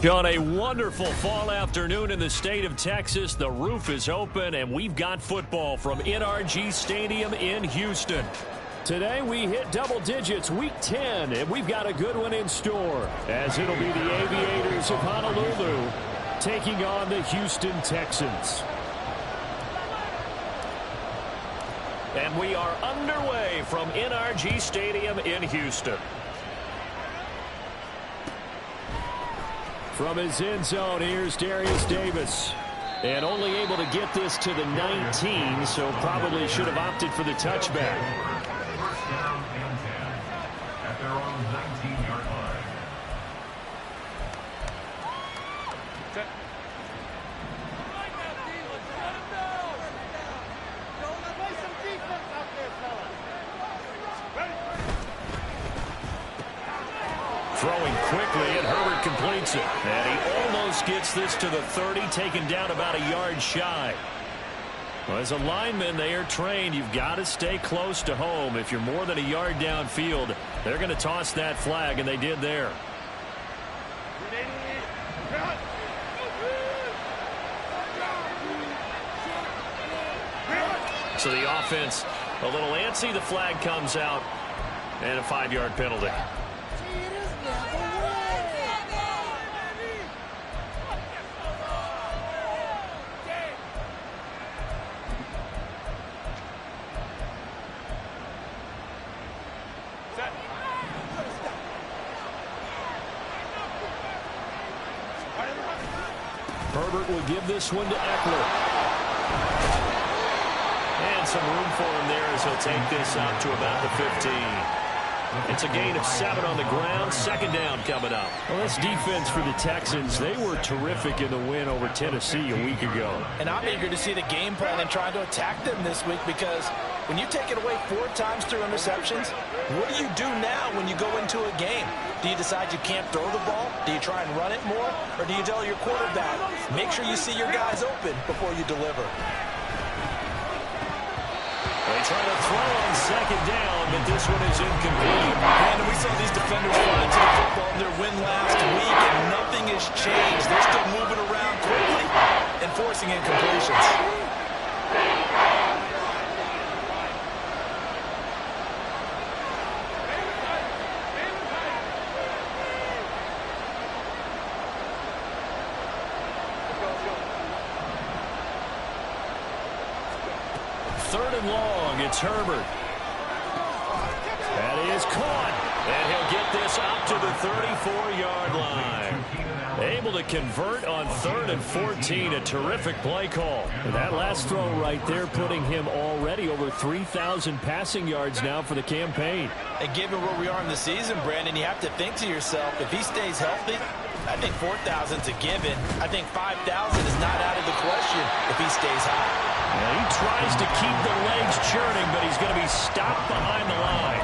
On a wonderful fall afternoon in the state of Texas, the roof is open, and we've got football from NRG Stadium in Houston. Today we hit double digits, week 10, and we've got a good one in store, as it'll be the Aviators of Honolulu taking on the Houston Texans. And we are underway from NRG Stadium in Houston. From his end zone, here's Darius Davis. And only able to get this to the 19, so probably should have opted for the touchback. First down and 10 at their own 19-yard line. Throwing quickly, and Herbert completes it. And he almost gets this to the 30, taken down about a yard shy. Well, as a lineman, they are trained. You've got to stay close to home. If you're more than a yard downfield, they're going to toss that flag, and they did there. So the offense a little antsy. The flag comes out, and a 5-yard penalty. Herbert will give this one to Eckler. And some room for him there as he'll take this out to about the 15. It's a gain of 7 on the ground. Second down coming up. Well, this defense for the Texans, they were terrific in the win over Tennessee a week ago. And I'm eager to see the game plan and trying to attack them this week, because when you take it away 4 times through interceptions, what do you do now when you go into a game? Do you decide you can't throw the ball? Do you try and run it more? Or do you tell your quarterback, make sure you see your guys open before you deliver? They try to throw on second down, but this one is incomplete. And we saw these defenders fly to the football in their win last week, and nothing has changed. They're still moving around quickly and forcing incompletions. Third and long, it's Herbert. That is caught. And he'll get this up to the 34-yard line. Able to convert on 3rd and 14. A terrific play call. And that last throw right there putting him already over 3,000 passing yards now for the campaign. And given where we are in the season, Brandon, you have to think to yourself, if he stays healthy, I think 4,000's a given. I think 5,000 is not out of the question if he stays high. Well, he tries to keep the legs churning, but he's going to be stopped behind the line.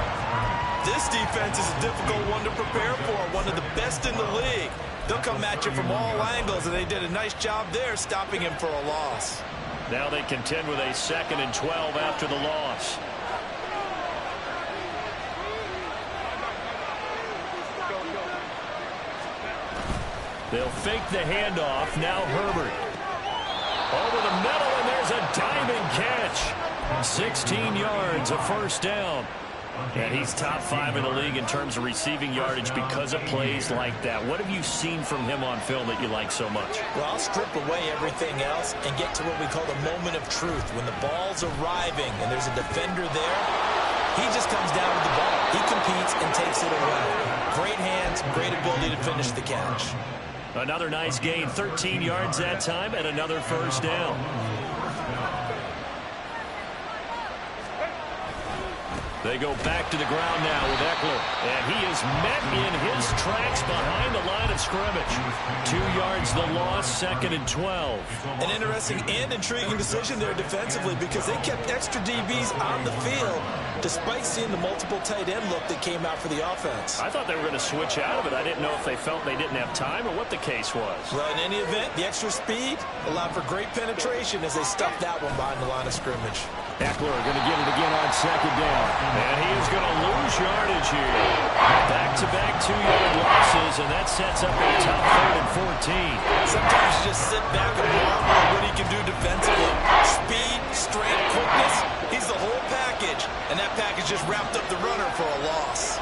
This defense is a difficult one to prepare for, one of the best in the league. They'll come at you from all angles, and they did a nice job there stopping him for a loss. Now they contend with a 2nd and 12 after the loss. They'll fake the handoff. Now Herbert. Over the middle, and there's a diving catch. 16 yards, a first down. And he's top 5 in the league in terms of receiving yardage because of plays like that. What have you seen from him on film that you like so much? Well, I'll strip away everything else and get to what we call the moment of truth. When the ball's arriving and there's a defender there, he just comes down with the ball. He competes and takes it away. Great hands, great ability to finish the catch. Another nice gain, 13 yards that time, and another first down. They go back to the ground now with Eckler. And he is met in his tracks behind the line of scrimmage. 2 yards the loss, 2nd and 12. An interesting and intriguing decision there defensively, because they kept extra DBs on the field despite seeing the multiple tight end look that came out for the offense. I thought they were going to switch out of it. I didn't know if they felt they didn't have time or what the case was. Well, in any event, the extra speed allowed for great penetration as they stuffed that one behind the line of scrimmage. Eckler going to get it again on second down. And he is going to lose yardage here. Back-to-back 2-yard losses, and that sets up a tough 3rd and 14. Sometimes you just sit back and marvel at what he can do defensively. Speed, strength, quickness. He's the whole package, and that package just wrapped up the runner for a loss.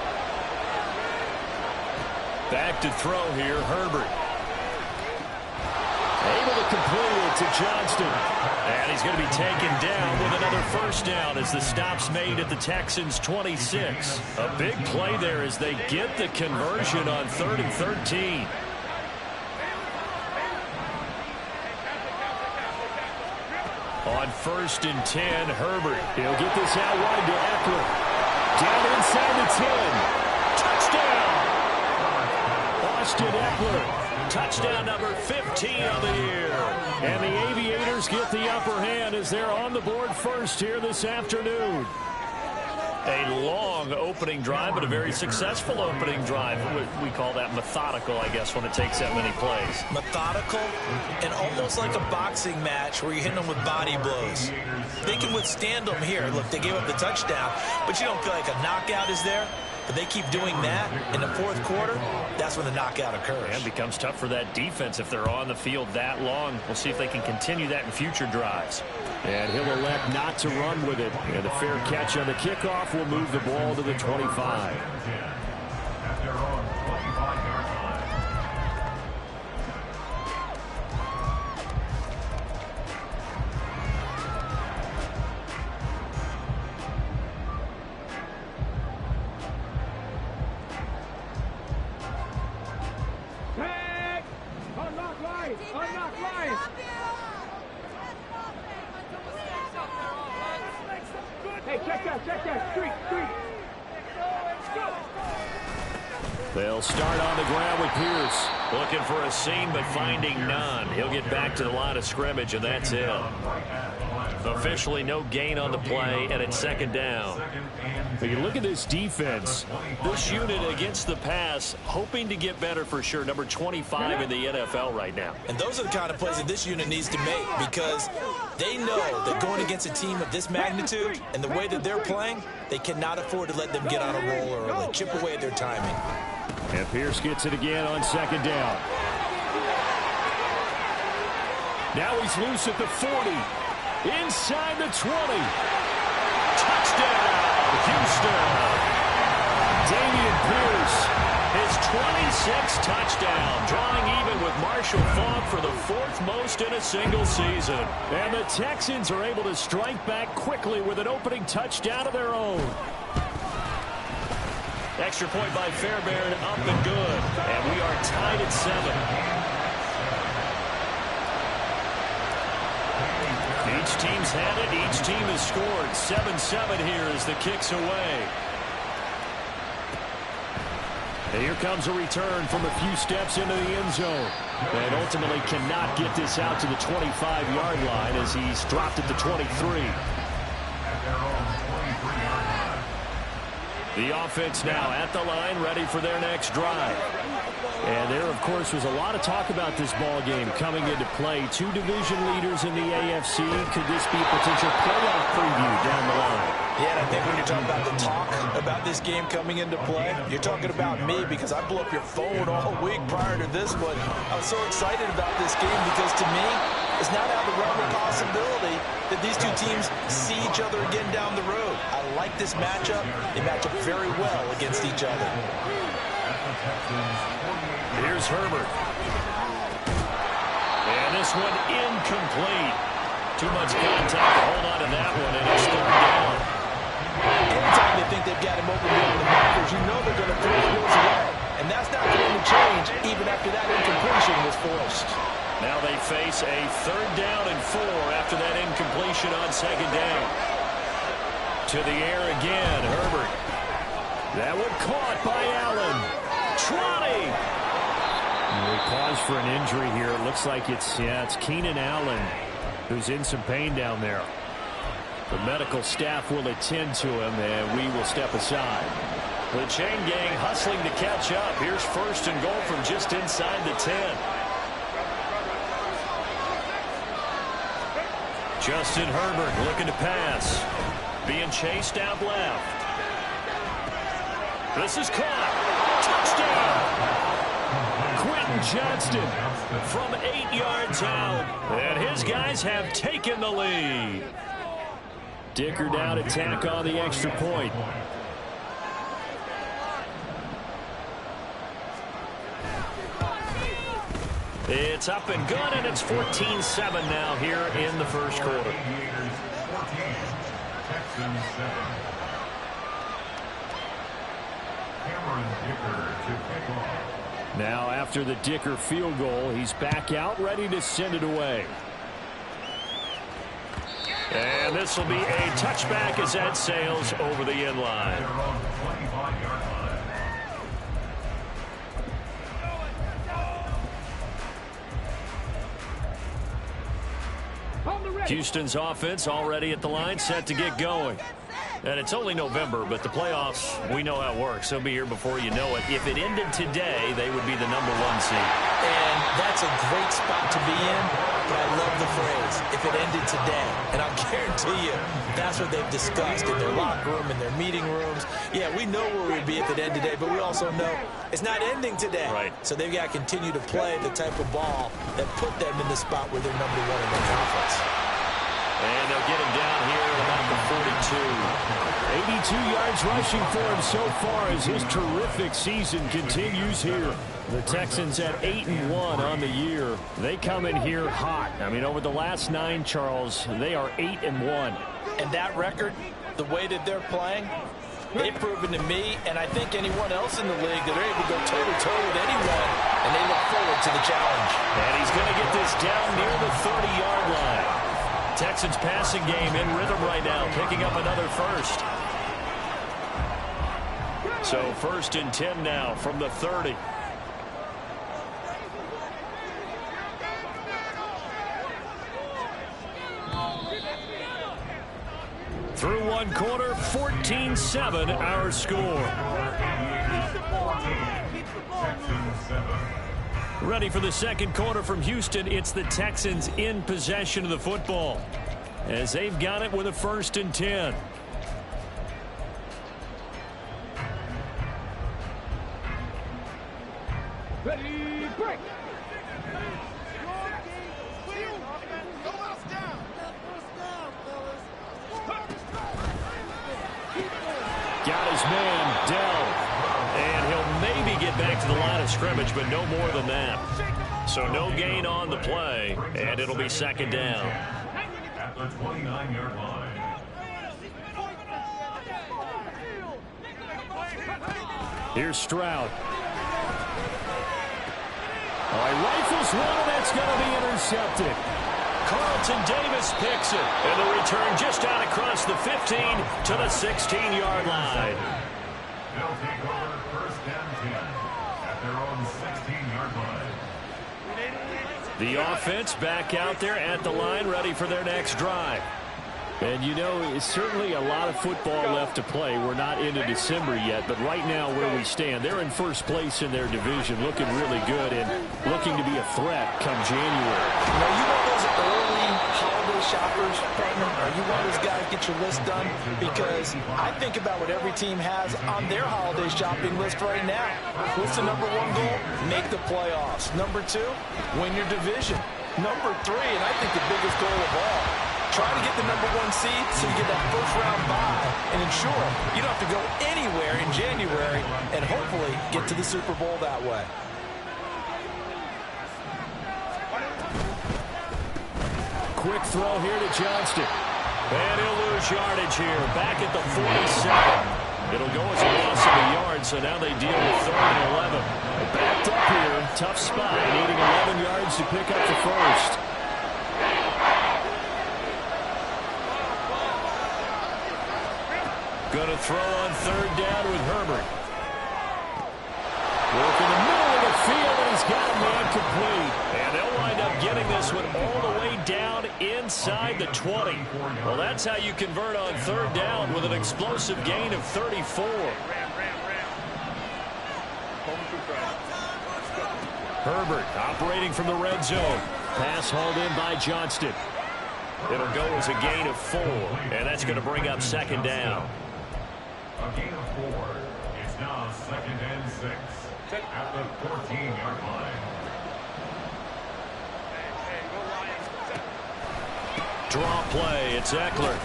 Back to throw here, Herbert. Able to complete it to Johnston. And he's going to be taken down with another first down as the stop's made at the Texans' 26. A big play there as they get the conversion on 3rd and 13. On 1st and 10, Herbert. He'll get this out wide to Eckler. Down inside the 10. Touchdown! Austin Eckler. Touchdown number 15 of the year. And the Aviators get the upper hand as they're on the board first here this afternoon. A long opening drive, but a very successful opening drive. We call that methodical, I guess, when it takes that many plays. Methodical and almost like a boxing match where you're hitting them with body blows. They can withstand them here. Look, they gave up the touchdown, but you don't feel like a knockout is there. But they keep doing that in the 4th quarter, that's when the knockout occurs. And it becomes tough for that defense if they're on the field that long. We'll see if they can continue that in future drives. And he'll elect not to run with it. And a fair catch on the kickoff will move the ball to the 25. They'll start on the ground with Pierce. Looking for a seam, but finding none. He'll get back to the line of scrimmage, and that's it. Officially no gain on the play, and it's 2nd down. But you look at this defense. This unit against the pass, hoping to get better for sure. Number 25 in the NFL right now. And those are the kind of plays that this unit needs to make because they know that going against a team of this magnitude and the way that they're playing, they cannot afford to let them get on a roll early. Chip away at their timing. And Pierce gets it again on 2nd down. Now he's loose at the 40. Inside the 20. Touchdown, Houston. Dameon Pierce, his 26th touchdown, drawing even with Marshall Faulk for the 4th most in a single season. And the Texans are able to strike back quickly with an opening touchdown of their own. Extra point by Fairbairn, up and good. And we are tied at 7. Each team's had it. Each team has scored. 7-7 here as the kick's away. And here comes a return from a few steps into the end zone. And ultimately cannot get this out to the 25-yard line as he's dropped at the 23. The offense now at the line, ready for their next drive. And there, of course, was a lot of talk about this ball game coming into play. 2 division leaders in the AFC. Could this be a potential playoff preview down the line? Yeah, and I think when you're talking about the talk about this game coming into play, you're talking about me because I blew up your phone all week prior to this one. I was so excited about this game because to me, it's not out of the realm of possibility that these two teams see each other again down the road. I like this matchup. They match up very well against each other. Here's Herbert. And this one incomplete. Too much contact to hold on to that one, and it's 3rd down. Anytime they think they've got him open beyond the markers, you know they're going to throw those away. And that's not going to change even after that incompletion was forced. Now they face a 3rd down and 4 after that incompletion on 2nd down. To the air again, Herbert. That one caught by Allen. Trotty. We pause for an injury here. It looks like it's Keenan Allen who's in some pain down there. The medical staff will attend to him, and we will step aside. The chain gang hustling to catch up. Here's 1st and goal from just inside the 10. Justin Herbert looking to pass. Being chased out left. This is caught. Touchdown! Quentin Johnston from 8 yards out. And his guys have taken the lead. Dicker down to tack on the extra point. It's up and good, and it's 14-7 now here in the first quarter. Now after the Dicker field goal, he's back out ready to send it away. And this will be a touchback as that sails over the end line. Houston's offense already at the line, set to get going. And it's only November, but the playoffs, we know how it works. They'll be here before you know it. If it ended today, they would be the #1 seed. And that's a great spot to be in, but I love the phrase, if it ended today. And I'll guarantee you, that's what they've discussed in their locker room, in their meeting rooms. Yeah, we know where we'd be if it ended today, but we also know it's not ending today. Right. So they've got to continue to play the type of ball that put them in the spot where they're #1 in the conference. And they'll get him down here at about the 42. 82 yards rushing for him so far as his terrific season continues here. The Texans at 8-1 on the year. They come in here hot. I mean, over the last 9, Charles, they are 8-1. And that record, the way that they're playing, they've proven to me, and I think anyone else in the league, that they're able to go toe-to-toe with anyone, and they look forward to the challenge. And he's going to get this down near the 30-yard line. Texans passing game in rhythm right now, picking up another first. So 1st and 10 now from the 30. Through 1 quarter, 14-7 our score. Ready for the second quarter from Houston. It's the Texans in possession of the football as they've got it with a 1st and 10. Ready, break. Got his man, Dell. And he'll maybe get back to the line of scrimmage, but no more than that. So no gain on the play, and it'll be 2nd down. At the 29-yard line. Here's Stroud. All right, rifles one, and that's going to be intercepted. Carlton Davis picks it, and the return just out across the 15 to the 16-yard line. They'll take over 1st and 10 at their own 16-yard line. The offense back out there at the line, ready for their next drive. And, you know, it's certainly a lot of football left to play. We're not into December yet, but right now where we stand, they're in 1st place in their division, looking really good and looking to be a threat come January. You know, you want those early holiday shoppers, partner, or you want those guys get your list done? Because I think about what every team has on their holiday shopping list right now. What's the #1 goal? Make the playoffs. #2, win your division. #3, and I think the biggest goal of all, try to get the #1 seed so you get that first-round bye and ensure you don't have to go anywhere in January and hopefully get to the Super Bowl that way. Quick throw here to Johnston. And he'll lose yardage here. Back at the 47. It'll go as a loss of a yard, so now they deal with 3rd and 11. Backed up here. Tough spot. Needing 11 yards to pick up the first. Going to throw on 3rd down with Herbert. Work in the middle of the field, and he's got a man complete. And they'll wind up getting this one all the way down inside the 20. Well, that's how you convert on 3rd down with an explosive gain of 34. Herbert operating from the red zone. Pass hauled in by Johnston. It'll go as a gain of 4, and that's going to bring up second down. A gain of 4. It's now 2nd and 6 at the 14-yard line. Draw play. It's Eckler.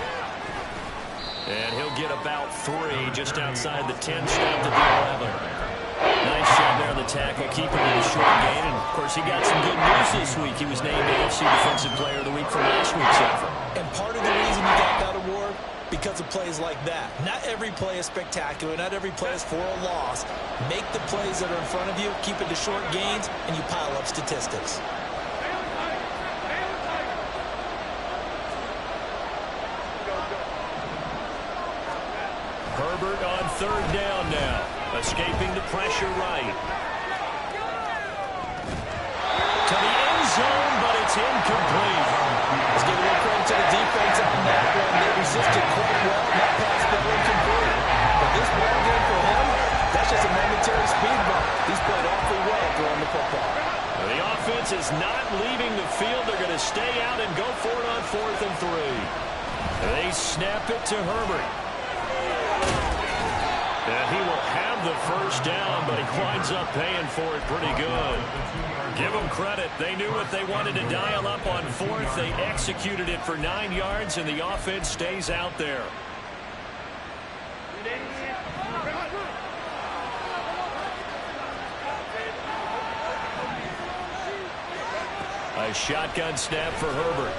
And he'll get about 3 just outside the 10, stopped at the 11. Nice job there on the tackle, keeping it in a short gain. And, of course, he got some good news this week. He was named AFC Defensive Player of the Week for last week's effort. And part of the reason he got that award, because of plays like that. Not every play is spectacular. Not every play is for a loss. Make the plays that are in front of you, keep it to short gains, and you pile up statistics. Herbert on 3rd down now. Escaping the pressure right. To the end zone, but it's incomplete. Let's give a little credit to the defense on that one. They resisted quite well. That pass fell incomplete. But this ball game for him, that's just a momentary speed bump. He's played awfully well throwing the football. The offense is not leaving the field. They're going to stay out and go for it on 4th and 3. They snap it to Herbert. And he will have the first down, but he winds up paying for it pretty good. Give them credit. They knew what they wanted to dial up on 4th. They executed it for 9 yards, and the offense stays out there. A shotgun snap for Herbert.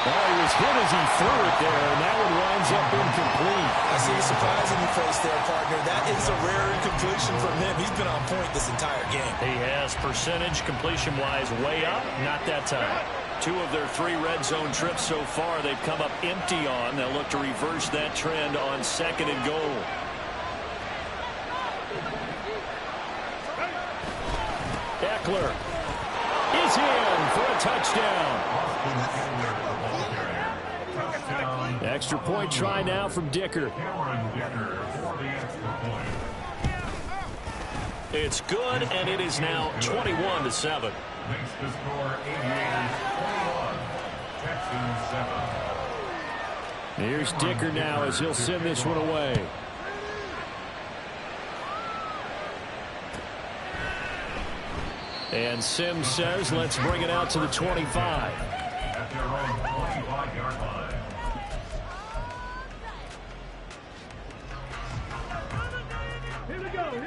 Well, he was hit as he threw it there, and that one winds up incomplete. I see the surprise in your face there, partner. That is a rare incompletion from him. He's been on point this entire game. He has percentage completion-wise way up. Not that time. 2 of their 3 red zone trips so far they've come up empty on. They'll look to reverse that trend on 2nd and goal. Eckler is in for a touchdown. Extra point try now from Dicker. It's good, and it is now 21-7. Makes the score 88-21. Texans 7. Here's Dicker now as he'll send this one away. And Sims says, let's bring it out to the 25. At their own 25-yard line.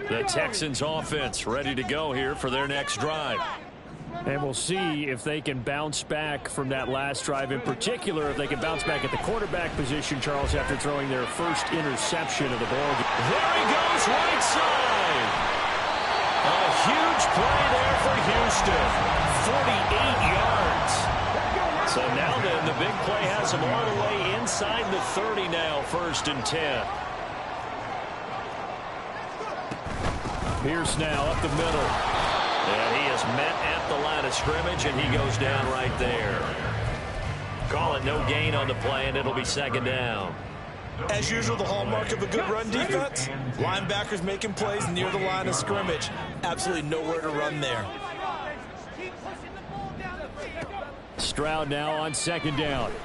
The Texans offense ready to go here for their next drive. And we'll see if they can bounce back from that last drive, in particular if they can bounce back at the quarterback position, Charles, after throwing their first interception of the ball game. There he goes, right side. A huge play there for Houston. 48 yards. So now then, the big play has him all the way inside the 30 now, 1st and 10. Pierce now up the middle. And he is met at the line of scrimmage, and he goes down right there. Call it no gain on the play, and it'll be 2nd down. As usual, the hallmark of a good run defense, linebackers making plays near the line of scrimmage. Absolutely nowhere to run there. Stroud now on 2nd down. And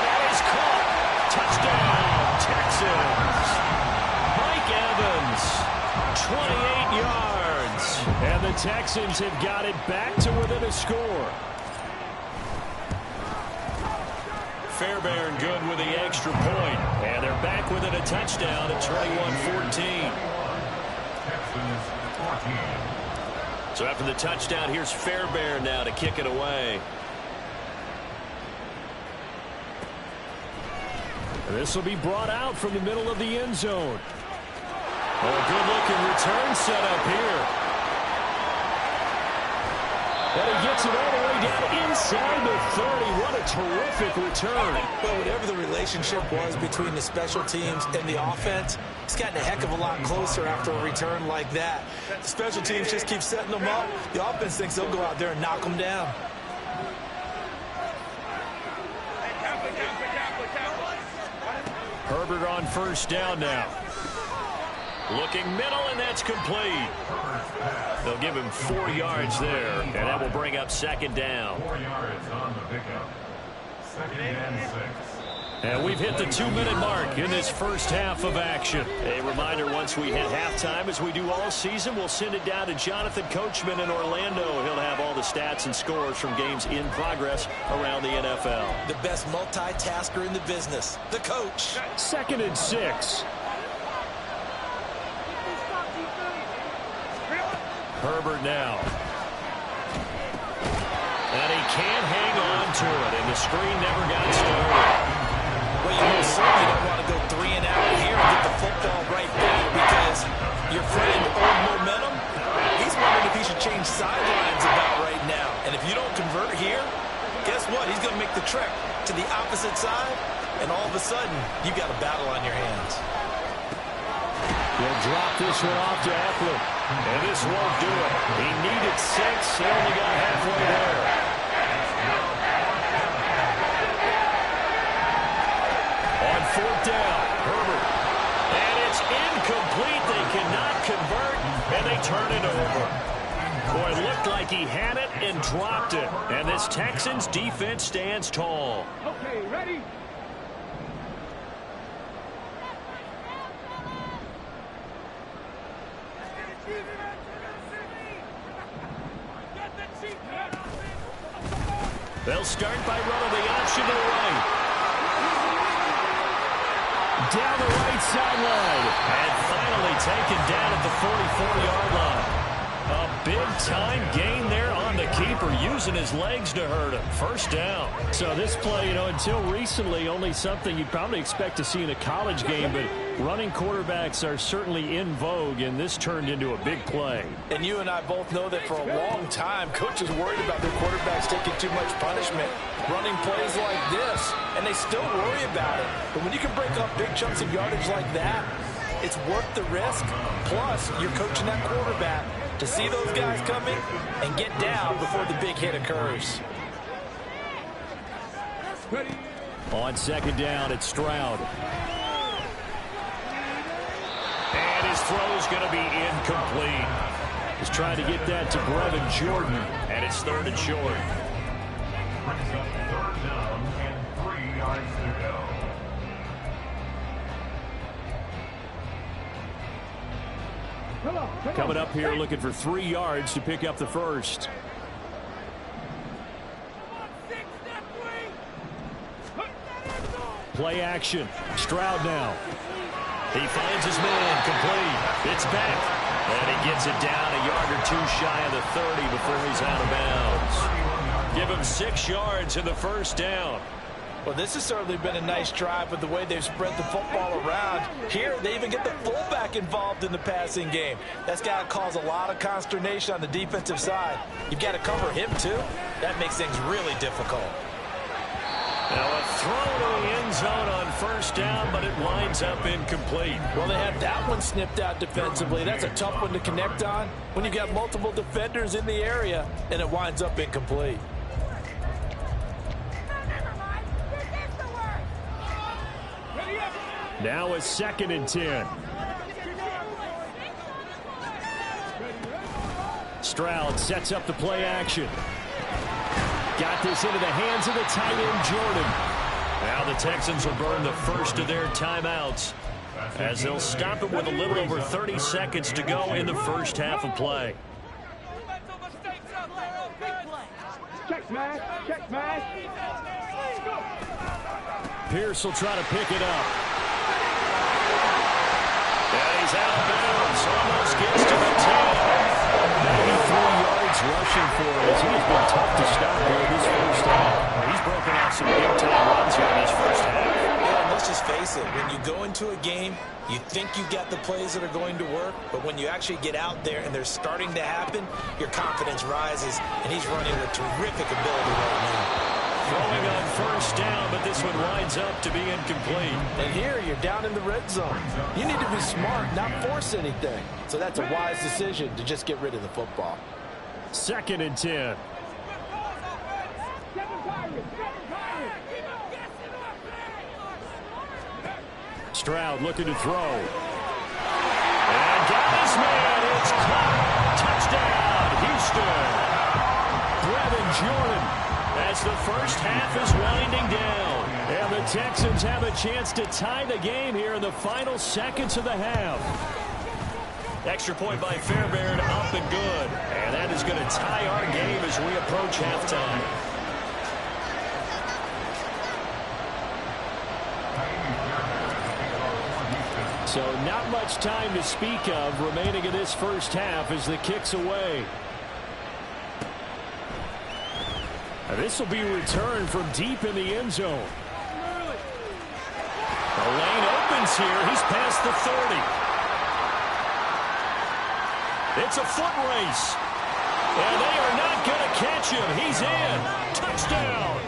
that is caught. Touchdown, Texans. Mike Evans, 28 yards. And the Texans have got it back to within a score. Fairbairn good with the extra point. And they're back within a touchdown at 21-14. Texans 14. So after the touchdown, here's Fairbairn now to kick it away. This will be brought out from the middle of the end zone. Oh, good-looking return set up here. And he gets it all the way down inside the 30. What a terrific return. Well, whatever the relationship was between the special teams and the offense, it's gotten a heck of a lot closer after a return like that. The special teams just keep setting them up. The offense thinks they'll go out there and knock them down. Herbert on 1st down now. Looking middle, and that's complete. They'll give him 4 yards there, and that will bring up second down. 4 yards on the pickup. Second and 6. And we've hit the 2-minute mark in this first half of action. A reminder, once we hit halftime, as we do all season, we'll send it down to Jonathan Coachman in Orlando. He'll have all the stats and scores from games in progress around the NFL. The best multitasker in the business, the coach. Second and 6. Herbert now. And he can't hang on to it, and the screen never got started. Well, you most certainly don't want to go 3 and out here and get the football right back, because your friend Old Momentum, he's wondering if he should change sidelines about right now. And if you don't convert here, guess what? He's going to make the trek to the opposite side, and all of a sudden, you've got a battle on your hands. He'll drop this one off to Eckler. And this won't do it. He needed 6. He only got halfway there. On 4th down, Herbert. And it's incomplete. They cannot convert, and they turn it over. Boy, it looked like he had it and dropped it. And this Texans defense stands tall. Okay, ready? They'll start by running the option to the right. Down the right sideline. And finally taken down at the 44-yard line. A big-time gain there on the keeper, using his legs to hurt him. First down. So this play, until recently, only something you'd probably expect to see in a college game, but running quarterbacks are certainly in vogue, and this turned into a big play. And you and I both know that for a long time, coaches worried about their quarterbacks taking too much punishment, running plays like this, and they still worry about it. But when you can break up big chunks of yardage like that, it's worth the risk. Plus, you're coaching that quarterback to see those guys coming and get down before the big hit occurs. On second down, it's Stroud. And his throw's going to be incomplete. He's trying to get that to Brevin Jordan, and it's 3rd and short. Brings up 3rd down and 3 yards to go. Coming up here looking for 3 yards to pick up the first. Play action. Stroud now. He finds his man. Complete. It's back. And he gets it down a yard or 2 shy of the 30 before he's out of bounds. Give him 6 yards in the first down. Well, this has certainly been a nice drive with the way they've spread the football around. Here, they even get the fullback involved in the passing game. That's got to cause a lot of consternation on the defensive side. You've got to cover him, too. That makes things really difficult. Now a throw to the end zone on first down, but it winds up incomplete. Well, they had that one snipped out defensively. That's a tough one to connect on when you've got multiple defenders in the area, and it winds up incomplete. Now a 2nd and 10. Stroud sets up the play action. Got this into the hands of the tight end, Jordan. Now the Texans will burn the first of their timeouts, as they'll stop it with a little over 30 seconds to go in the first half of play. Check smash, check smash. Pierce will try to pick it up. And he's out of bounds. Almost gets to the 10. 93 yards rushing for him, as he has been tough to stop here this first half. He's broken out some big-time runs here in this first half. Yeah, and let's just face it. When you go into a game, you think you got the plays that are going to work, but when you actually get out there and they're starting to happen, your confidence rises, and he's running with terrific ability right now. Throwing on first down, but this one winds up to be incomplete. And here, you're down in the red zone. You need to be smart, not force anything. So that's a wise decision to just get rid of the football. 2nd and 10. Stroud looking to throw. And Jordan as the first half is winding down. And the Texans have a chance to tie the game here in the final seconds of the half. Extra point by Fairbairn, up and good. And that is going to tie our game as we approach halftime. So not much time to speak of remaining in this first half as the kick's away. This will be returned from deep in the end zone. The lane opens here. He's past the 30. It's a foot race. And they are not going to catch him. He's in. Touchdown.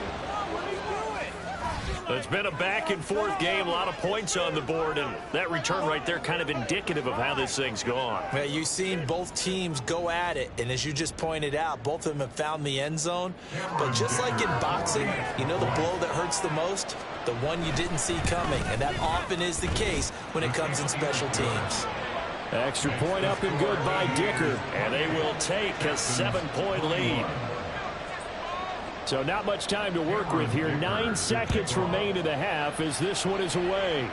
It's been a back-and-forth game, a lot of points on the board, and that return right there kind of indicative of how this thing's gone. Well, you've seen both teams go at it, and as you just pointed out, both of them have found the end zone. But just like in boxing, you know the blow that hurts the most? The one you didn't see coming, and that often is the case when it comes in special teams. Extra point up and good by Dicker, and they will take a 7-point lead. So not much time to work with here. 9 seconds remain in the half as this one is away.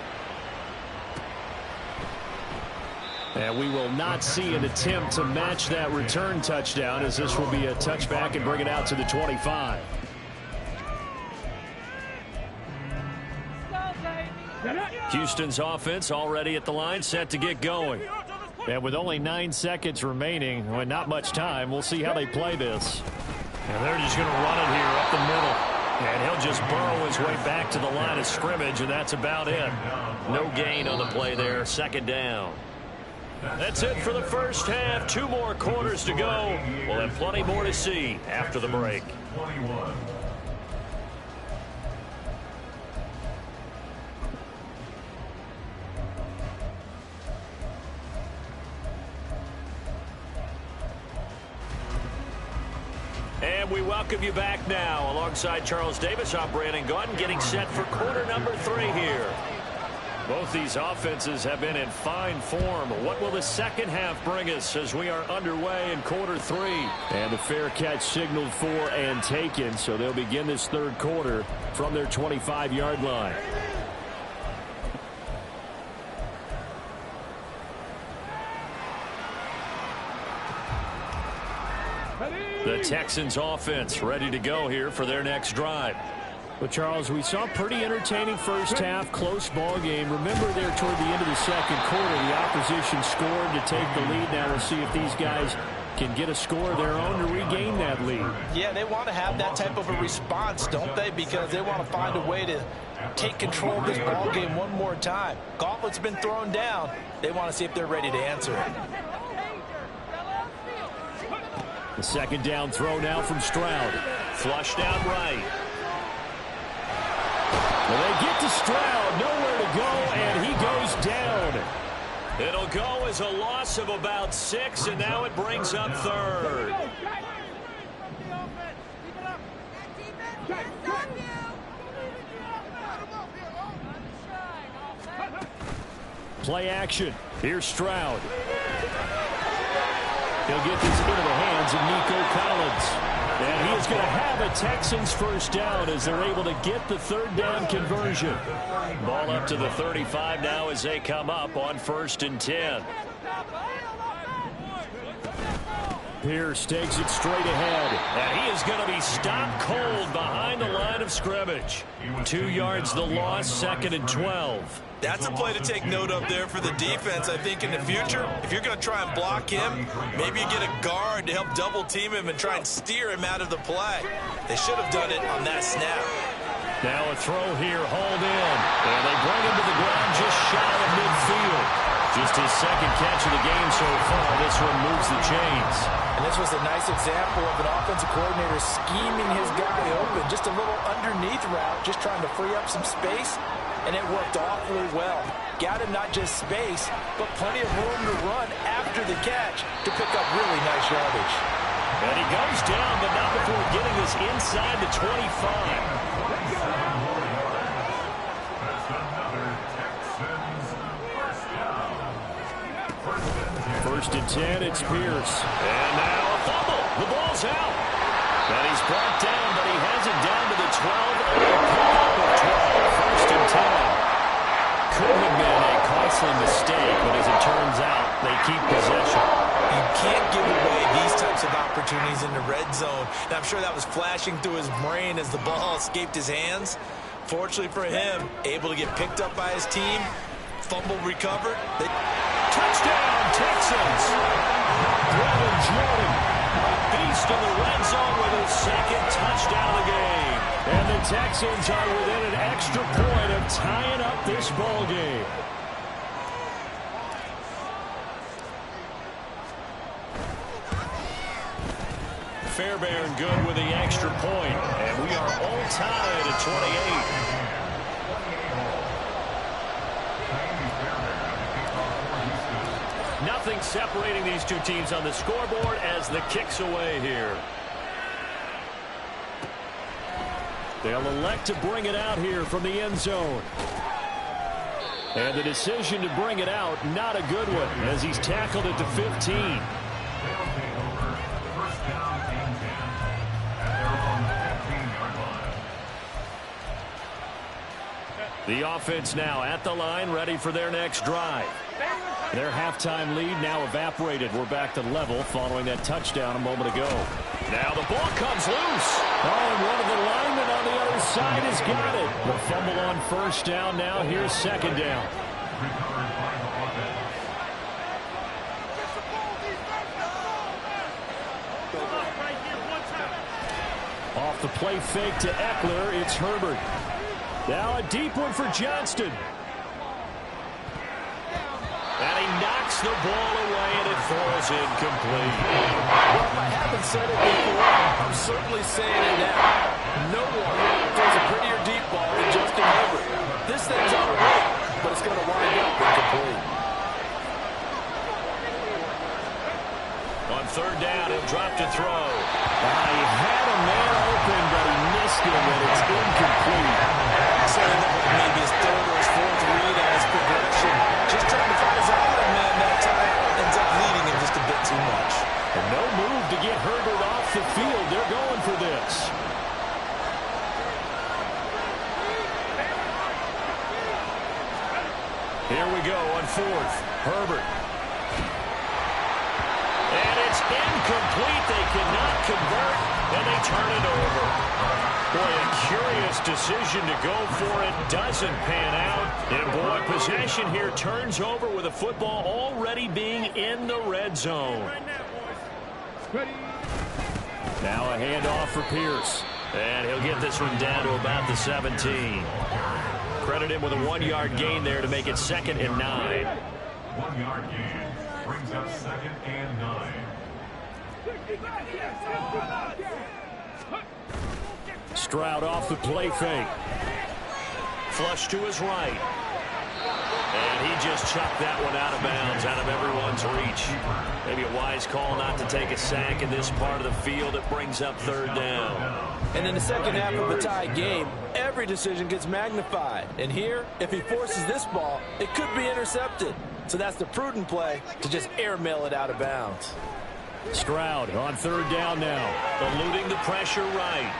And we will not see an attempt to match that return touchdown as this will be a touchback and bring it out to the 25. Houston's offense already at the line, set to get going. And with only 9 seconds remaining, well, not much time, we'll see how they play this. And they're just going to run it here up the middle. And he'll just burrow his way back to the line of scrimmage, and that's about it. No gain on the play there. Second down. That's it for the first half. 2 more quarters to go. We'll have plenty more to see after the break. And we welcome you back now. Alongside Charles Davis, I'm Brandon Gunn, getting set for quarter number 3 here. Both these offenses have been in fine form. What will the second half bring us as we are underway in quarter 3? And the fair catch signaled for and taken, so they'll begin this third quarter from their 25-yard line. The Texans offense ready to go here for their next drive. But Charles, we saw a pretty entertaining first half, close ball game. Remember there toward the end of the second quarter, the opposition scored to take the lead. Now we'll see if these guys can get a score of their own to regain that lead. Yeah, they want to have that type of a response, don't they? Because they want to find a way to take control of this ball game one more time. Gauntlet's been thrown down. They want to see if they're ready to answer it. The second down throw now from Stroud. Flushed out right. Well, they get to Stroud, nowhere to go, and he goes down. It'll go as a loss of about 6, and now it brings up third. Play action. Here's Stroud. He'll get this into the hands of Nico Collins. And he is going to have a Texans first down as they're able to get the third down conversion. Ball up to the 35 now as they come up on 1st and 10. Pierce takes it straight ahead. And he is going to be stopped cold behind the line of scrimmage. 2 yards the loss, 2nd and 12. That's a play to take note of there for the defense. I think in the future, if you're going to try and block him, maybe you get a guard to help double team him and try and steer him out of the play. They should have done it on that snap. Now a throw here, hauled in. And they bring him to the ground just shy of midfield. Just his second catch of the game so far. This one moves the chains. And this was a nice example of an offensive coordinator scheming his guy open. Just a little underneath route, just trying to free up some space. And it worked awfully well. Got him not just space, but plenty of room to run after the catch to pick up really nice yardage. And he goes down, but not before getting this inside the 25. First and 10, it's Pierce. And now a fumble. The ball's out. And he's brought down, but he has it down to the 12. And a pickup of 12, first and 10. Could have been a costly mistake, but as it turns out, they keep possession. You can't give away these types of opportunities in the red zone. And I'm sure that was flashing through his brain as the ball escaped his hands. Fortunately for him, able to get picked up by his team, fumble recovered. Touchdown, Texans! Brandon Jordan, a beast in the red zone with his second touchdown of the game. And the Texans are within an extra point of tying up this ball game. Fairbairn good with the extra point, and we are all tied at 28. Nothing separating these two teams on the scoreboard as the kick's away here. They'll elect to bring it out here from the end zone. And the decision to bring it out, not a good one, as he's tackled at the 15. The offense now at the line, ready for their next drive. Their halftime lead now evaporated. We're back to level following that touchdown a moment ago. Now the ball comes loose. Oh, and one of the linemen on the other side has got it. The fumble on first down. Now here's second down. Off the play fake to Eckler, it's Herbert. Now a deep one for Johnston. And he knocks the ball away, and it falls incomplete. Well, if I haven't said it before, I'm certainly saying it now. No one throws a prettier deep ball than Justin Herbert. This thing's on the way, but it's going to wind up incomplete. On third down, he'll drop to throw. He had a man open, but he missed him, and it's incomplete. So maybe his third or his fourth read on his progression. Just trying to find his island man that time. Ends up leading him just a bit too much. And no move to get Herbert off the field. They're going for this. Here we go on fourth. Herbert. And it's incomplete. They cannot convert, and they turn it over. Boy, a curious decision to go for it. Doesn't pan out. And boy, possession here turns over with the football already being in the red zone. Now a handoff for Pierce. And he'll get this one down to about the 17. Credit him with a 1-yard gain there to make it 2nd and 9. 1-yard gain brings up 2nd and 9. Stroud off the play fake. Flush to his right. And he just chucked that one out of bounds, out of everyone's reach. Maybe a wise call not to take a sack in this part of the field. It brings up third down. And in the second half of a tie game, every decision gets magnified. And here, if he forces this ball, it could be intercepted. So that's the prudent play to just airmail it out of bounds. Stroud on third down now. Eluding the pressure right.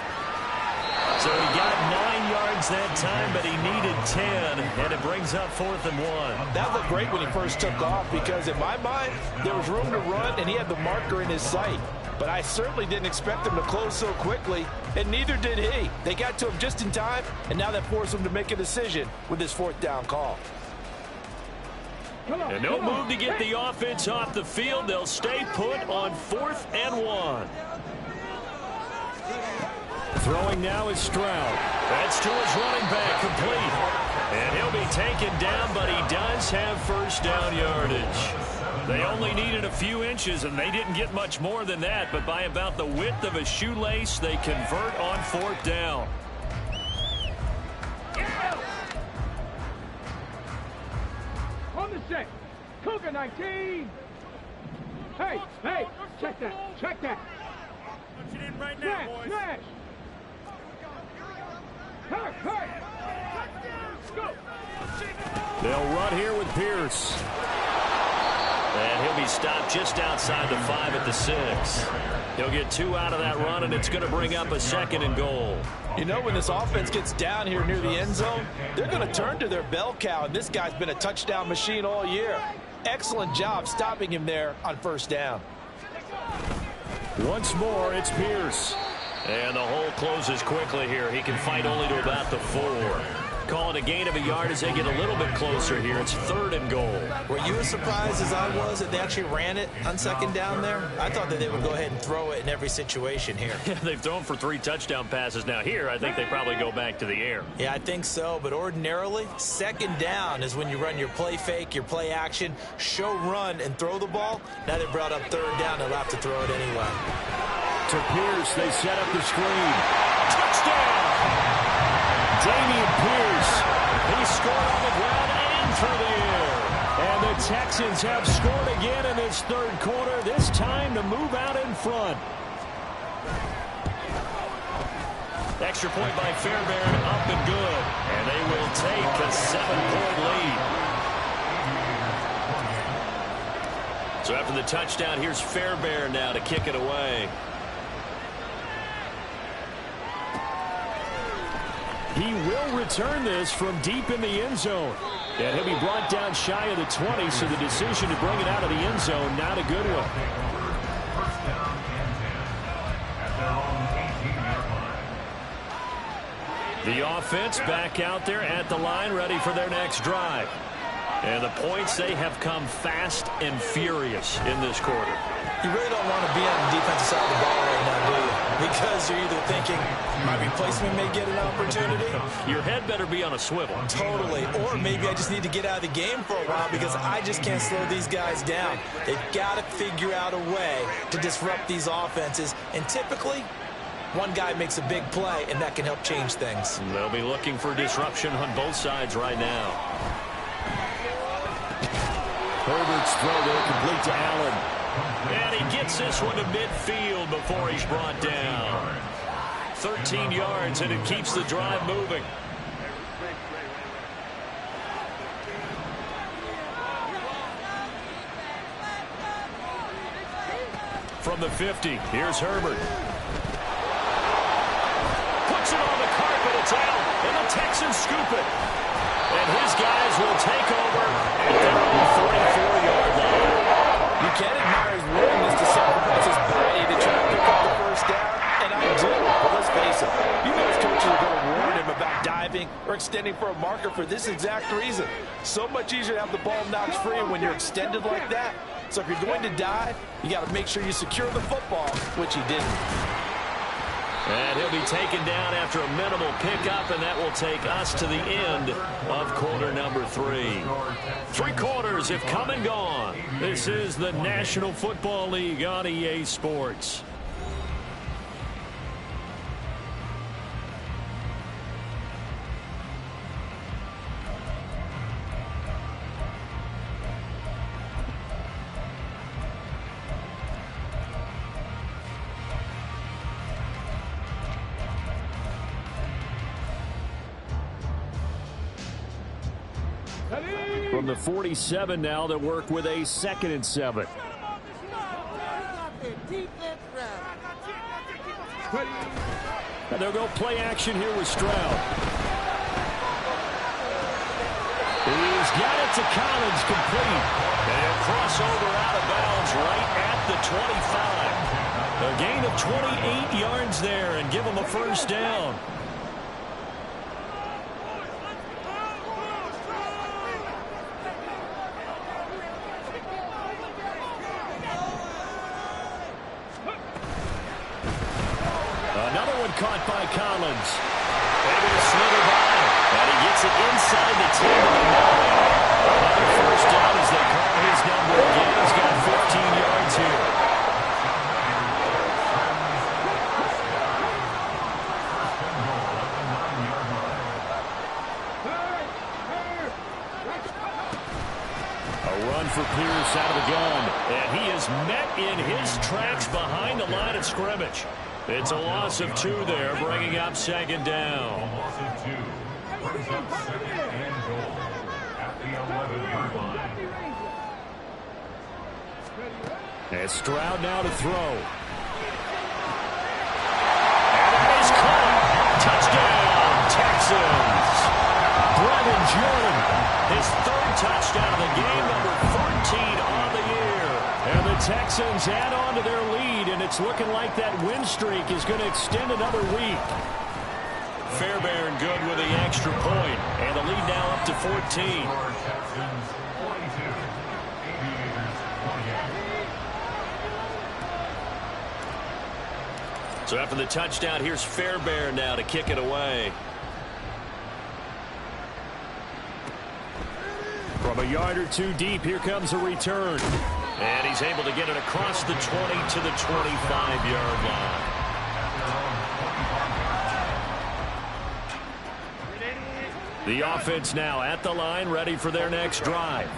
So he got 9 yards that time, but he needed 10, and it brings up 4th and 1. That looked great when he first took off because, in my mind, there was room to run, and he had the marker in his sight. But I certainly didn't expect him to close so quickly, and neither did he. They got to him just in time, and now that forced him to make a decision with his 4th down call. And no move to get the offense off the field. They'll stay put on 4th and 1. Throwing now is Stroud. That's to his running back, complete. And he'll be taken down, but he does have first down yardage. They only needed a few inches, and they didn't get much more than that. But by about the width of a shoelace, they convert on 4th down. On the set. Cougar 19. Hey, check that. Put it in right now, boys. Smash. Hey. Go. They'll run here with Pierce. And he'll to be stopped just outside the 5 at the 6. He'll get 2 out of that run, and it's going to bring up a 2nd and goal. You know, when this offense gets down here near the end zone, they're going to turn to their bell cow, and this guy's been a touchdown machine all year. Excellent job stopping him there on 1st down. Once more, it's Pierce. And the hole closes quickly here. He can fight only to about the 4. Call it a gain of a yard as they get a little bit closer here. It's 3rd and goal. Were you as surprised as I was that they actually ran it on 2nd down there? I thought that they would go ahead and throw it in every situation here. They've thrown for 3 touchdown passes. Now here, I think they probably go back to the air. Yeah, I think so. But ordinarily, 2nd down is when you run your play fake, your play action, show run, and throw the ball. Now they brought up 3rd down. They'll have to throw it anyway. To Pierce, they set up the screen. Touchdown! Dameon Pierce. He scored on the ground and through the air. And the Texans have scored again in this 3rd quarter, this time to move out in front. Extra point by Fairbairn, up and good. And they will take a 7-point lead. So after the touchdown, here's Fairbairn now to kick it away. He will return this from deep in the end zone. And he'll be brought down shy of the 20, so the decision to bring it out of the end zone, not a good one. First down and 10 at their own 18-yard line. The offense back out there at the line, ready for their next drive. And the points, they have come fast and furious in this quarter. You really don't want to be on the defensive side of the ball right now, do you? Because you're either thinking my replacement may get an opportunity. Your head better be on a swivel. Totally. Or maybe I just need to get out of the game for a while because I just can't slow these guys down. They've got to figure out a way to disrupt these offenses. And typically, one guy makes a big play, and that can help change things. They'll be looking for disruption on both sides right now. Herbert's throw there complete to Allen. And he gets this one to midfield before he's brought down. 13 yards, and it keeps the drive moving. From the 50, here's Herbert. Puts it on the carpet, it's out, and the Texans scoop it. And his guys will take over at their own 44-yard line. You can't admire his willingness to sacrifice his body to try to pick up the 1st down, and I do. But let's face it, you know his coaches are going to warn him about diving or extending for a marker for this exact reason. So much easier to have the ball knocked free when you're extended like that. So if you're going to dive, you got to make sure you secure the football, which he didn't. And he'll be taken down after a minimal pickup, and that will take us to the end of quarter number 3. 3 quarters have come and gone. This is the National Football League on EA Sports. From the 47 now, they'll work with a 2nd and 7. And they'll go play action here with Stroud. He's got it to Collins, complete. And a crossover out of bounds right at the 25. A gain of 28 yards there and give him a 1st down. Another one caught by Collins. Able to slither by. And he gets it inside the 10 to the 9. Another 1st down as they call his number again. He's got 15 yards here. A run for Pierce out of the gun. And he is met in his tracks behind the line of scrimmage. It's a loss of 2 there, bringing up 2nd down. A loss of 2 brings up 2nd and goal at the 11-yard line. And Stroud now to throw. And that is caught. Touchdown, Texans. Brevin Jordan, his third touchdown of the game, number 14 on the year. And the Texans add on to their lead, and it's looking like that win streak is going to extend another week. Fairbairn good with the extra point, and the lead now up to 14. So after the touchdown, here's Fairbairn now to kick it away. From a yard or two deep, here comes a return. And he's able to get it across the 20 to the 25-yard line. The offense now at the line, ready for their next drive.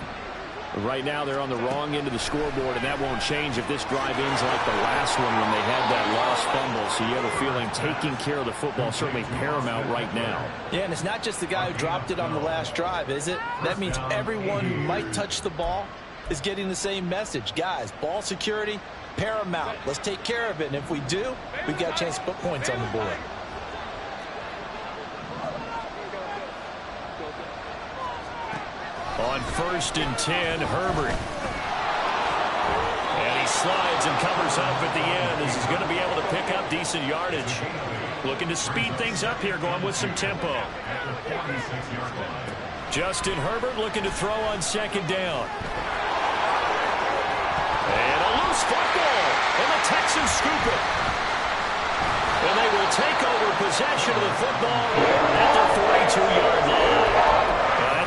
Right now, they're on the wrong end of the scoreboard, and that won't change if this drive ends like the last one when they had that lost fumble. So you have a feeling taking care of the football certainly paramount right now. Yeah, and it's not just the guy who dropped it on the last drive, is it? That means everyone who might touch the ball is getting the same message. Guys, ball security, paramount. Let's take care of it, and if we do, we've got a chance to put points on the board. On 1st and 10, Herbert. And he slides and covers up at the end. This is going to be able to pick up decent yardage. Looking to speed things up here, going with some tempo. Justin Herbert looking to throw on 2nd down. And a loose football. And the Texans scoop it. And they will take over possession of the football at their 42-yard line.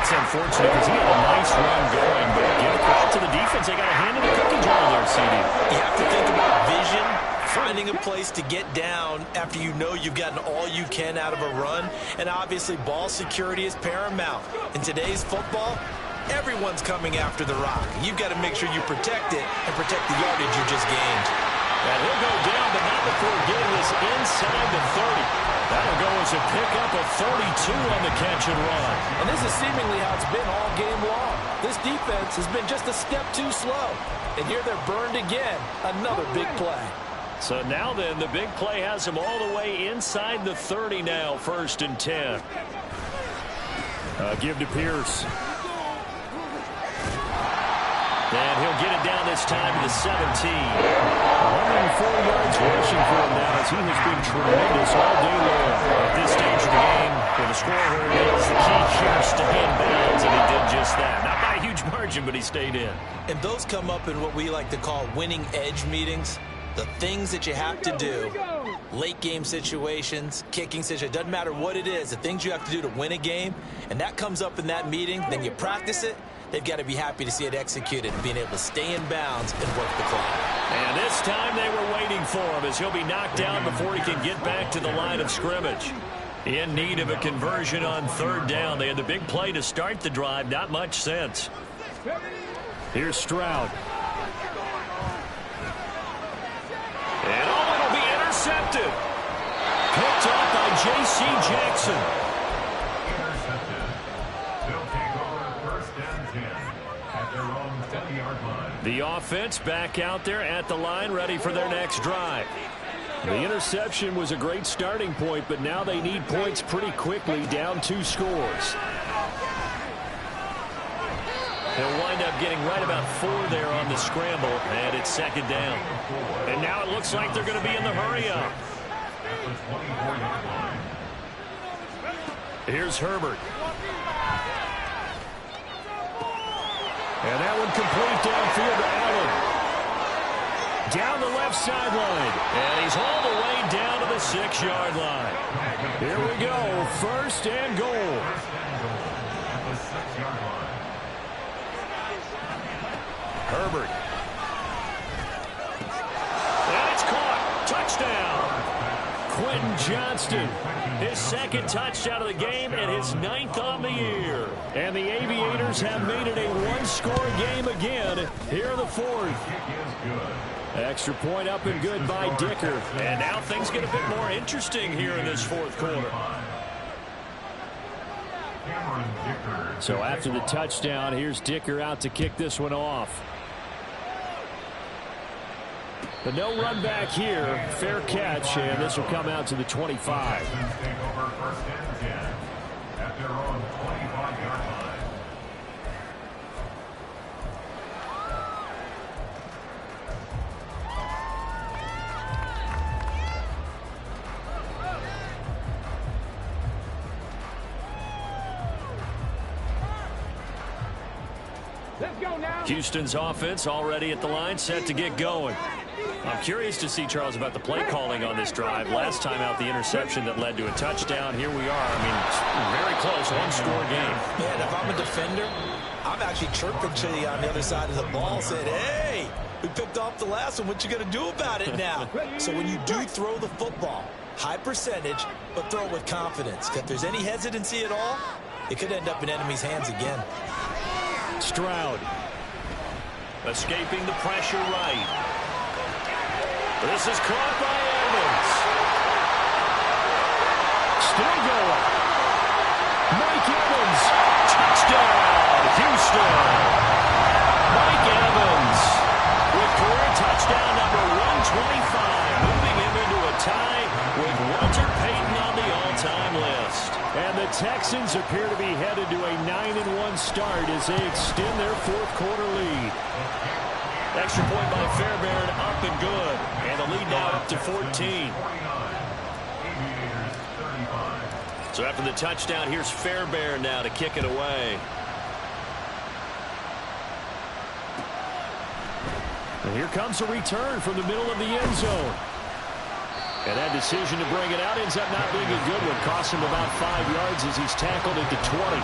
That's unfortunate because he had a nice run going, but give credit to the defense. They got a hand in the cooking jar there, CD. You have to think about vision, finding a place to get down after you know you've gotten all you can out of a run, and obviously ball security is paramount. In today's football, everyone's coming after the rock. You've got to make sure you protect it and protect the yardage you just gained. And he'll go down, but not before getting this inside the 30. That'll go as a pickup of 32 on the catch and run. And this is seemingly how it's been all game long. This defense has been just a step too slow. And here they're burned again. Another big play. So now then, the big play has him all the way inside the 30 now, 1st and 10. Give to Pierce. And he'll get it down this time to the 17. 104 yards rushing for him now as he has been tremendous all day long. At this stage of the game, with the score where it is, the key here is stay in bounds, and he did just that. Not by a huge margin, but he stayed in. And those come up in what we like to call winning edge meetings. The things that you have to do, late game situations, kicking situations, doesn't matter what it is, the things you have to do to win a game, and that comes up in that meeting, then you practice it. They've got to be happy to see it executed, being able to stay in bounds and work the clock. And this time they were waiting for him as he'll be knocked down before he can get back to the line of scrimmage. In need of a conversion on 3rd down. They had the big play to start the drive. Not much sense. Here's Stroud. And it'll be intercepted. Picked off by J.C. Jackson. The offense back out there at the line, ready for their next drive. The interception was a great starting point, but now they need points pretty quickly, down 2 scores. They'll wind up getting right about 4 there on the scramble, and it's 2nd down. And now it looks like they're going to be in the hurry-up. Here's Herbert. And that one complete downfield to Allen. Down the left sideline. And he's all the way down to the 6-yard line. Here we go. 1st and goal. Herbert. And it's caught. Touchdown. Quentin Johnston, his 2nd touchdown of the game and his 9th on the year. And the Aviators have made it a 1-score game again here in the 4th. Extra point up and good by Dicker. And now things get a bit more interesting here in this 4th quarter. So after the touchdown, here's Dicker out to kick this one off. But no run back here. Fair catch, and this will come out to the 25. Take over first and 10 at their own 25-yard line. Let's go now. Houston's offense already at the line, set to get going. I'm curious to see, Charles, about the play calling on this drive. Last time out, the interception that led to a touchdown. Here we are. I mean, very close, one-score game. Man, if I'm a defender, I'm actually chirping to you on the other side of the ball, saying, hey, we picked off the last one. What you going to do about it now? So when you do throw the football, high percentage, but throw it with confidence. If there's any hesitancy at all, it could end up in enemy's hands again. Stroud escaping the pressure right. This is caught by Evans. Still going. Mike Evans. Touchdown, Houston. Mike Evans with career touchdown number 125, moving him into a tie with Walter Payton on the all-time list. And the Texans appear to be headed to a 9-1 start as they extend their fourth-quarter lead. Extra point by Fairbairn, up and good. And the lead now up to 14. So after the touchdown, here's Fairbairn now to kick it away. And here comes a return from the middle of the end zone. And that decision to bring it out ends up not being a good one. Costs him about 5 yards as he's tackled at the 20.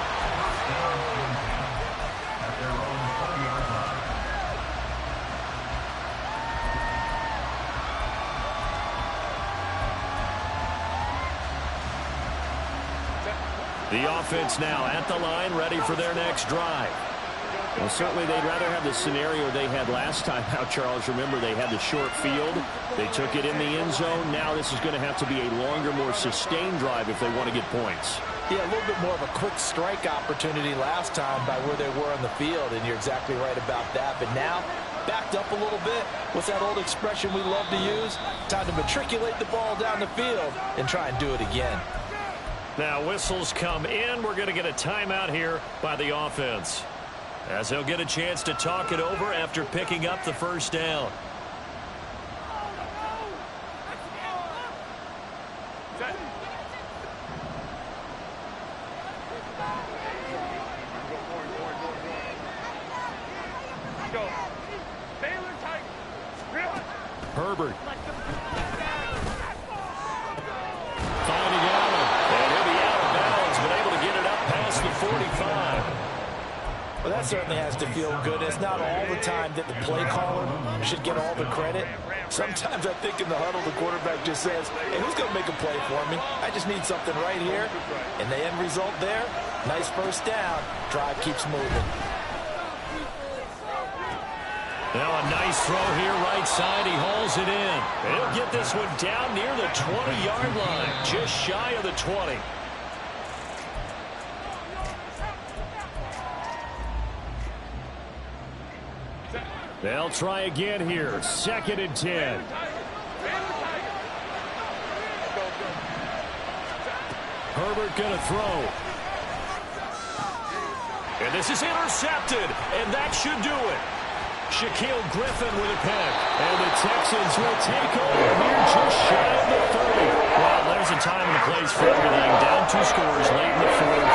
The offense now at the line, ready for their next drive. Well, certainly they'd rather have the scenario they had last time out, Charles. Remember, they had the short field. They took it in the end zone. Now this is going to have to be a longer, more sustained drive if they want to get points. Yeah, a little bit more of a quick strike opportunity last time by where they were on the field, and you're exactly right about that. But now, backed up a little bit. What's that old expression we love to use? Time to matriculate the ball down the field and try and do it again. Now whistles come in. We're going to get a timeout here by the offense, as he'll get a chance to talk it over after picking up the first down. Herbert. Finding Allen. And he'll be out of bounds, but able to get it up past the 45. Well, that certainly has to feel good. It's not all the time that the play caller should get all the credit. Sometimes I think in the huddle, the quarterback just says, hey, who's going to make a play for me? I just need something right here. And the end result there, nice first down. Drive keeps moving. Now a nice throw here right side. He hauls it in. He'll get this one down near the 20-yard line, just shy of the 20. They'll try again here. 2nd and 10. Herbert gonna throw. And this is intercepted, and that should do it. Shaquille Griffin with a pick. And the Texans will take over here just shy of the 30. Well, there's a time and a place for everything. Down 2 scores late in the fourth.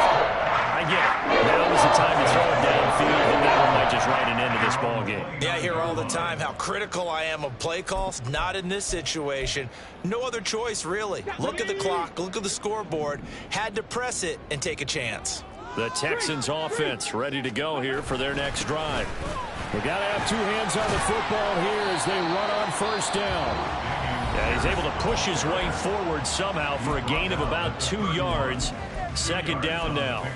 I get it. Now is the time to throw it downfield, and that one might just write an end to this ball game. Yeah, I hear all the time how critical I am of play calls. Not in this situation. No other choice, really. Look at the clock. Look at the scoreboard. Had to press it and take a chance. The Texans offense ready to go here for their next drive. We got to have 2 hands on the football here as they run on first down. Yeah, he's able to push his way forward somehow for a gain of about 2 yards. 2nd down now.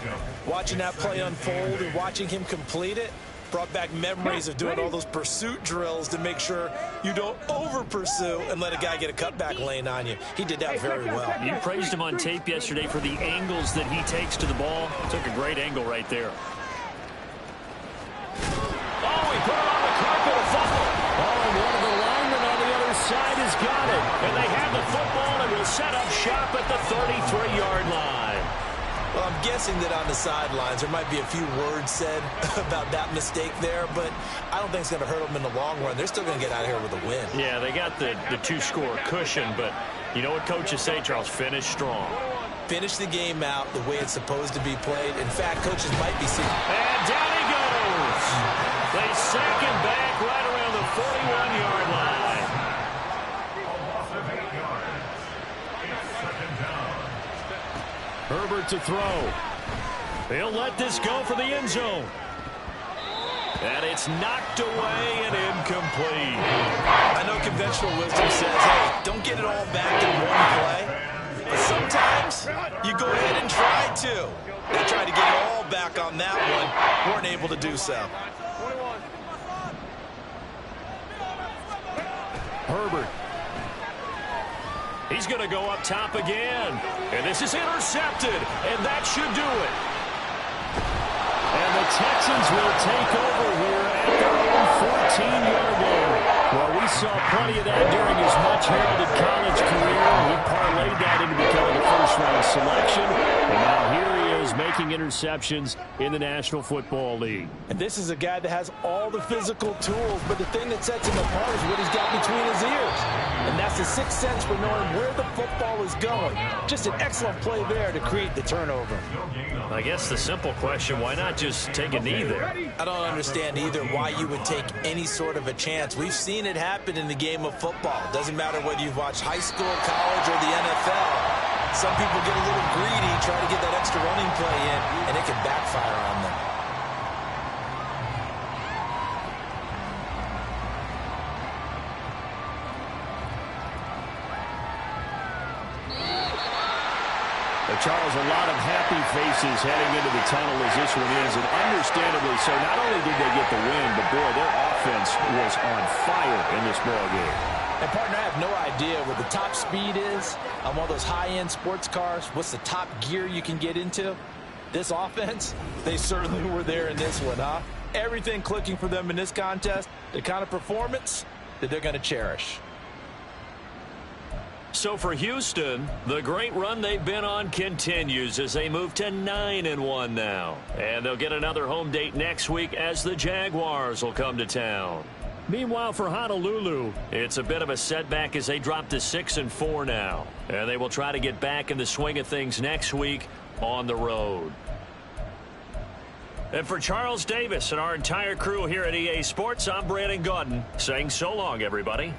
Watching that play unfold and watching him complete it brought back memories of doing all those pursuit drills to make sure you don't over-pursue and let a guy get a cutback lane on you. He did that very well. You praised him on tape yesterday for the angles that he takes to the ball. Took a great angle right there. Oh, he put it on the carpet, a fumble. Oh, and one of the linemen on the other shop at the 33-yard line. Well, I'm guessing that on the sidelines there might be a few words said about that mistake there, but I don't think it's going to hurt them in the long run. They're still going to get out of here with a win. Yeah, they got the two-score cushion, but you know what coaches say, Charles? Finish strong. Finish the game out the way it's supposed to be played. In fact, coaches might be seeing. And down he goes. They sack him back right around the 41-yard line. Herbert to throw. He'll let this go for the end zone. And it's knocked away and incomplete. I know conventional wisdom says, hey, don't get it all back in one play. But sometimes you go ahead and try to. They tried to get it all back on that one. Weren't able to do so. Herbert. He's going to go up top again. And this is intercepted. And that should do it. And the Texans will take over here at their own 14-yard line. Well, we saw plenty of that during his much-heralded college career. He parlayed that into becoming a first-round selection. And now here he is making interceptions in the National Football League. And this is a guy that has all the physical tools, but the thing that sets him apart is what he's got between his ears. And that's the sixth sense for knowing where the football is going. Just an excellent play there to create the turnover. I guess the simple question, why not just take a knee there? I don't understand either why you would take any sort of a chance. We've seen it happen in the game of football. Doesn't matter whether you've watched high school, college, or the NFL. Some people get a little greedy, try to get that extra running play in, and it can backfire on them. Charles, a lot of happy faces heading into the tunnel as this one is, and understandably so. Not only did they get the win, but boy, their offense was on fire in this ball game. And partner, I have no idea what the top speed is on one of those high-end sports cars. What's the top gear you can get into? This offense, they certainly were there in this one, huh? Everything clicking for them in this contest, the kind of performance that they're going to cherish. So for Houston, the great run they've been on continues as they move to 9-1 now. And they'll get another home date next week as the Jaguars will come to town. Meanwhile, for Honolulu, it's a bit of a setback as they drop to 6-4 now. And they will try to get back in the swing of things next week on the road. And for Charles Davis and our entire crew here at EA Sports, I'm Brandon Gaudin saying so long, everybody.